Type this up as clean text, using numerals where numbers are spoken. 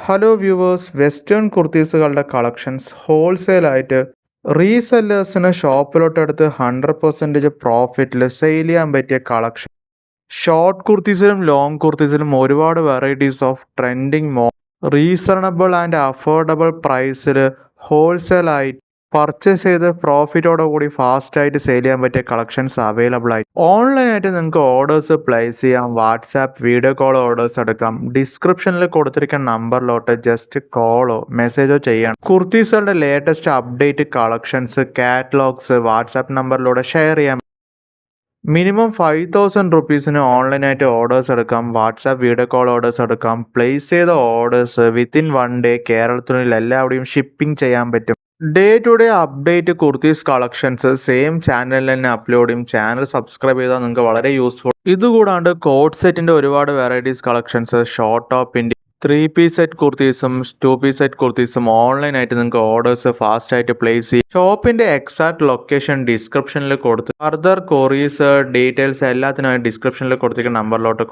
Hello viewers, western കുർത്തീസുകളുടെ collections ഹോൾസെയിലായിട്ട് റീസെല്ലേഴ്സിന് ഷോപ്പിലോട്ടെടുത്ത് 100% പ്രോഫിറ്റിൽ സെയിൽ ചെയ്യാൻ പറ്റിയ കളക്ഷൻ. ഷോർട്ട് കുർത്തീസിലും ലോങ് കുർത്തീസിലും ഒരുപാട് varieties of trending reasonable and affordable പ്രൈസിൽ ഹോൾസെയിലായിട്ട് പർച്ചേസ് ചെയ്ത് പ്രോഫിറ്റോടെ കൂടി ഫാസ്റ്റായിട്ട് സെയിൽ ചെയ്യാൻ പറ്റിയ കളക്ഷൻസ് അവൈലബിൾ ആയി. ഓൺലൈനായിട്ട് നിങ്ങൾക്ക് ഓർഡേഴ്സ് പ്ലേസ് ചെയ്യാം, വാട്സാപ്പ് വീഡിയോ കോൾ ഓർഡേഴ്സ് എടുക്കാം. ഡിസ്ക്രിപ്ഷനിൽ കൊടുത്തിരിക്കുന്ന നമ്പറിലോട്ട് ജസ്റ്റ് കോളോ മെസ്സേജോ ചെയ്യണം. കുർത്തീസുകളുടെ latest update collections catalogues WhatsApp നമ്പറിലൂടെ ഷെയർ ചെയ്യാം. മിനിമം 5,000 റുപ്പീസിന് ഓൺലൈനായിട്ട് ഓർഡേഴ്സ് എടുക്കാം, വാട്സാപ്പ് വീഡിയോ കോൾ ഓർഡേഴ്സ് എടുക്കാം. പ്ലേസ് ചെയ്ത ഓർഡേഴ്സ് വിത്തിൻ 1 ഡേ കേരളത്തിനുള്ളിൽ എല്ലാവിടെയും ഷിപ്പിംഗ് ചെയ്യാൻ പറ്റും. Day to day update kurtis collections same ചാനലിൽ തന്നെ അപ്ലോഡ് ചെയ്യും. ചാനൽ സബ്സ്ക്രൈബ് ചെയ്താൽ നിങ്ങൾക്ക് വളരെ യൂസ്ഫുൾ. ഇതുകൂടാണ്ട് കോഡ് സെറ്റിൻ്റെ ഒരുപാട് വെറൈറ്റീസ് കളക്ഷൻസ്, ഷോർട്ട് ടോപ്പിൻ്റെ 3 പീസ് സെറ്റ് കുർത്തീസും 2 പീസ് സെറ്റ് കുർത്തീസും ഓൺലൈനായിട്ട് നിങ്ങൾക്ക് ഓർഡേഴ്സ് ഫാസ്റ്റായിട്ട് പ്ലേസ് ചെയ്യും. ഷോപ്പിൻ്റെ എക്സാക്ട് ലൊക്കേഷൻ ഡിസ്ക്രിപ്ഷനിൽ കൊടുത്ത് ഫർദർ കൊറീസ് ഡീറ്റെയിൽസ് എല്ലാത്തിനായി ഡിസ്ക്രിപ്ഷനിൽ കൊടുത്തിരിക്കുന്ന നമ്പറിലോട്ട്